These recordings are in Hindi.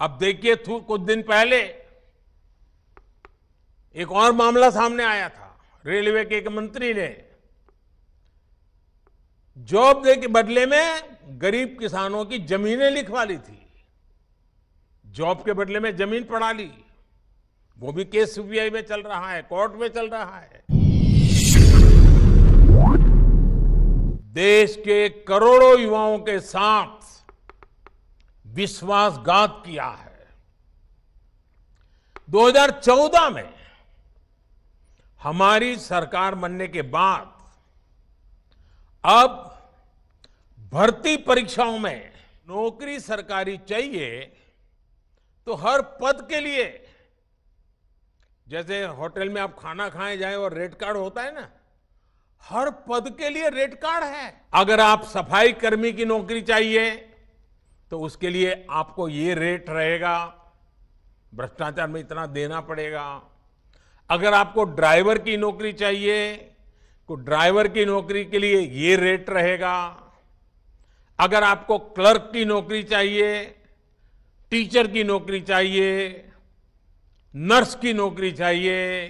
अब देखिए कुछ दिन पहले एक और मामला सामने आया था। रेलवे के एक मंत्री ने जॉब दे के बदले में गरीब किसानों की जमीनें लिखवा ली थी। जॉब के बदले में जमीन पड़ा ली। वो भी केस सीबीआई में चल रहा है, कोर्ट में चल रहा है। देश के करोड़ों युवाओं के साथ विश्वासघात किया है। 2014 में हमारी सरकार बनने के बाद अब भर्ती परीक्षाओं में नौकरी सरकारी चाहिए तो हर पद के लिए, जैसे होटल में आप खाना खाए जाए और रेट कार्ड होता है ना, हर पद के लिए रेट कार्ड है। अगर आप सफाई कर्मी की नौकरी चाहिए तो उसके लिए आपको ये रेट रहेगा, भ्रष्टाचार में इतना देना पड़ेगा। अगर आपको ड्राइवर की नौकरी चाहिए तो ड्राइवर की नौकरी के लिए ये रेट रहेगा। अगर आपको क्लर्क की नौकरी चाहिए, टीचर की नौकरी चाहिए, नर्स की नौकरी चाहिए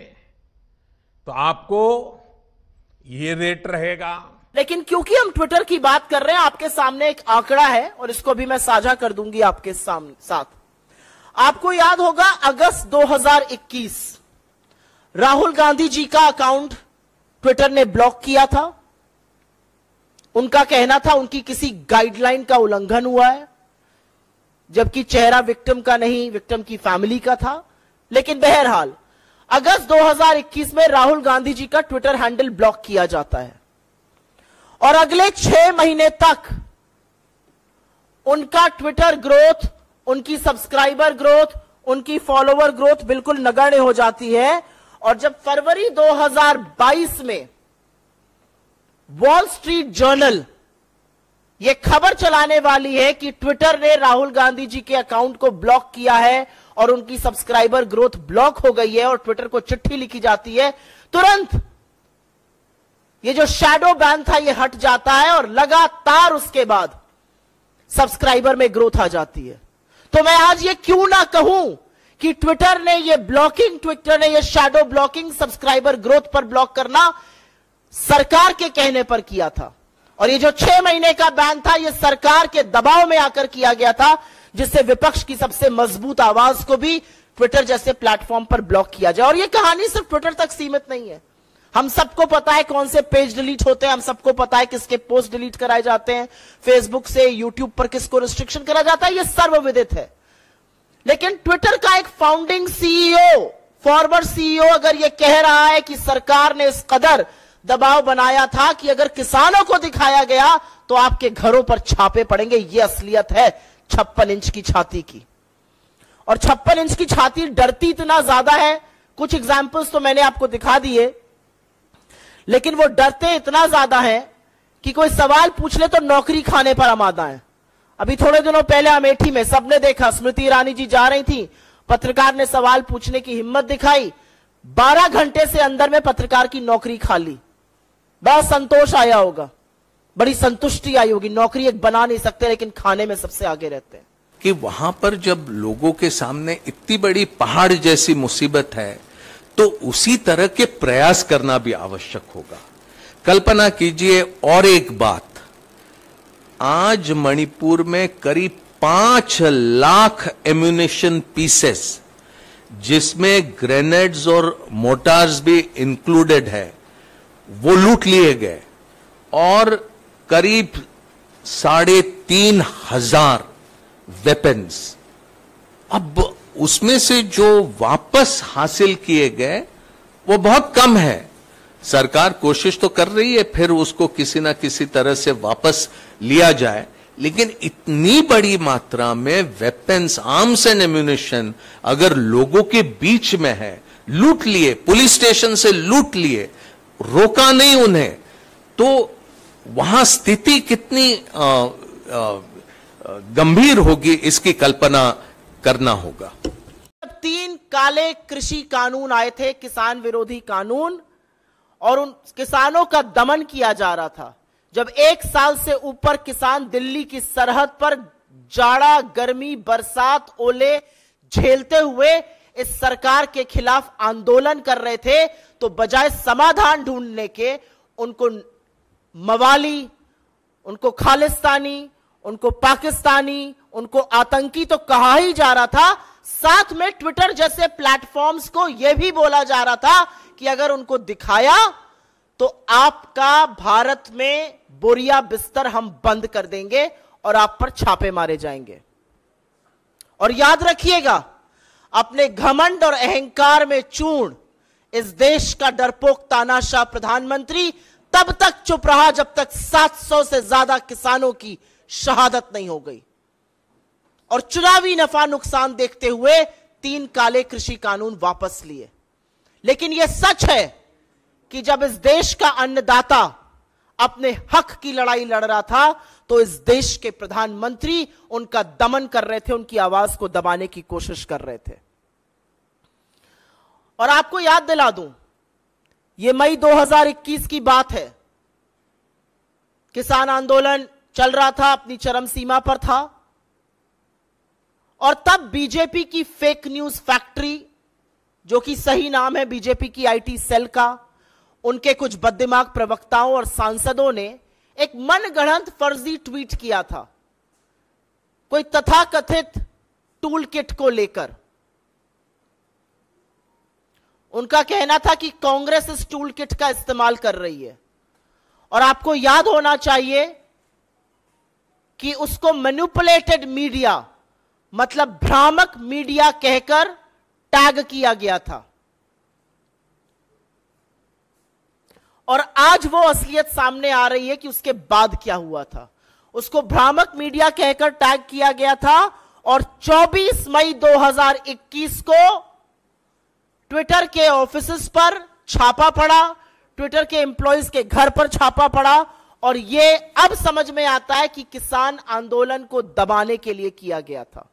तो आपको ये रेट रहेगा। लेकिन क्योंकि हम ट्विटर की बात कर रहे हैं, आपके सामने एक आंकड़ा है और इसको भी मैं साझा कर दूंगी आपके साथ। आपको याद होगा अगस्त 2021 राहुल गांधी जी का अकाउंट ट्विटर ने ब्लॉक किया था। उनका कहना था उनकी किसी गाइडलाइन का उल्लंघन हुआ है, जबकि चेहरा विक्टिम का नहीं, विक्टिम की फैमिली का था। लेकिन बहरहाल अगस्त 2021 में राहुल गांधी जी का ट्विटर हैंडल ब्लॉक किया जाता है और अगले 6 महीने तक उनका ट्विटर ग्रोथ, उनकी सब्सक्राइबर ग्रोथ, उनकी फॉलोवर ग्रोथ बिल्कुल नगण्य हो जाती है। और जब फरवरी 2022 में वॉल स्ट्रीट जर्नल यह खबर चलाने वाली है कि ट्विटर ने राहुल गांधी जी के अकाउंट को ब्लॉक किया है और उनकी सब्सक्राइबर ग्रोथ ब्लॉक हो गई है और ट्विटर को चिट्ठी लिखी जाती है, तुरंत ये जो शैडो बैन था ये हट जाता है और लगातार उसके बाद सब्सक्राइबर में ग्रोथ आ जाती है। तो मैं आज ये क्यों ना कहूं कि ट्विटर ने ये शैडो ब्लॉकिंग, सब्सक्राइबर ग्रोथ पर ब्लॉक करना सरकार के कहने पर किया था। और ये जो 6 महीने का बैन था ये सरकार के दबाव में आकर किया गया था, जिससे विपक्ष की सबसे मजबूत आवाज को भी ट्विटर जैसे प्लेटफॉर्म पर ब्लॉक किया जाए। और ये कहानी सिर्फ ट्विटर तक सीमित नहीं है। हम सबको पता है कौन से पेज डिलीट होते हैं, हम सबको पता है किसके पोस्ट डिलीट कराए जाते हैं, फेसबुक से, यूट्यूब पर किसको रिस्ट्रिक्शन करा जाता है, यह सर्वविदित है। लेकिन ट्विटर का एक फाउंडिंग सीईओ, फॉर्मर सीईओ अगर यह कह रहा है कि सरकार ने इस कदर दबाव बनाया था कि अगर किसानों को दिखाया गया तो आपके घरों पर छापे पड़ेंगे, यह असलियत है 56 इंच की छाती की। और 56 इंच की छाती डरती इतना ज्यादा है, कुछ एग्जाम्पल्स तो मैंने आपको दिखा दिए, लेकिन वो डरते इतना ज्यादा है कि कोई सवाल पूछ ले तो नौकरी खाने पर आमादा है। अभी थोड़े दिनों पहले अमेठी में सबने देखा, स्मृति ईरानी जी जा रही थी, पत्रकार ने सवाल पूछने की हिम्मत दिखाई, 12 घंटे से अंदर में पत्रकार की नौकरी खा ली। बड़ा संतोष आया होगा, बड़ी संतुष्टि आई होगी। नौकरी एक बना नहीं सकते लेकिन खाने में सबसे आगे रहते हैं। कि वहां पर जब लोगों के सामने इतनी बड़ी पहाड़ जैसी मुसीबत है तो उसी तरह के प्रयास करना भी आवश्यक होगा। कल्पना कीजिए और एक बात, आज मणिपुर में करीब 5 लाख एम्यूनिशन पीसेस, जिसमें ग्रेनेड्स और मोटार्स भी इंक्लूडेड है, वो लूट लिए गए और करीब 3,500 वेपन्स। अब उसमें से जो वापस हासिल किए गए वो बहुत कम है। सरकार कोशिश तो कर रही है फिर उसको किसी ना किसी तरह से वापस लिया जाए, लेकिन इतनी बड़ी मात्रा में वेपन्स, आर्म्स एंड एम्यूनिशन अगर लोगों के बीच में है, लूट लिए, पुलिस स्टेशन से लूट लिए, रोका नहीं उन्हें, तो वहां स्थिति कितनी गंभीर होगी इसकी कल्पना करना होगा। 3 काले कृषि कानून आए थे, किसान विरोधी कानून, और उन किसानों का दमन किया जा रहा था। जब 1 साल से ऊपर किसान दिल्ली की सरहद पर जाड़ा, गर्मी, बरसात, ओले झेलते हुए इस सरकार के खिलाफ आंदोलन कर रहे थे, तो बजाय समाधान ढूंढने के उनको मवाली, उनको खालिस्तानी, उनको पाकिस्तानी, उनको आतंकी तो कहा ही जा रहा था। साथ में ट्विटर जैसे प्लेटफॉर्म्स को यह भी बोला जा रहा था कि अगर उनको दिखाया तो आपका भारत में बोरिया बिस्तर हम बंद कर देंगे और आप पर छापे मारे जाएंगे। और याद रखिएगा, अपने घमंड और अहंकार में चूर्ण इस देश का डरपोक तानाशाह प्रधानमंत्री तब तक चुप रहा जब तक 700 से ज्यादा किसानों की शहादत नहीं हो गई, और चुनावी नफा नुकसान देखते हुए 3 काले कृषि कानून वापस लिए। लेकिन यह सच है कि जब इस देश का अन्नदाता अपने हक की लड़ाई लड़ रहा था, तो इस देश के प्रधानमंत्री उनका दमन कर रहे थे, उनकी आवाज को दबाने की कोशिश कर रहे थे। और आपको याद दिला दूं, यह मई 2021 की बात है। किसान आंदोलन चल रहा था, अपनी चरम सीमा पर था, और तब बीजेपी की फेक न्यूज फैक्ट्री, जो कि सही नाम है बीजेपी की आईटी सेल का, उनके कुछ बददिमाग प्रवक्ताओं और सांसदों ने एक मनगढ़ंत फर्जी ट्वीट किया था कोई तथाकथित टूल किट को लेकर। उनका कहना था कि कांग्रेस इस टूल किट का इस्तेमाल कर रही है, और आपको याद होना चाहिए कि उसको मैनिपुलेटेड मीडिया, मतलब भ्रामक मीडिया कहकर टैग किया गया था। और आज वो असलियत सामने आ रही है कि उसके बाद क्या हुआ था। उसको भ्रामक मीडिया कहकर टैग किया गया था, और 24 मई 2021 को ट्विटर के ऑफिसेस पर छापा पड़ा, ट्विटर के एम्प्लॉइज के घर पर छापा पड़ा, और यह अब समझ में आता है कि किसान आंदोलन को दबाने के लिए किया गया था।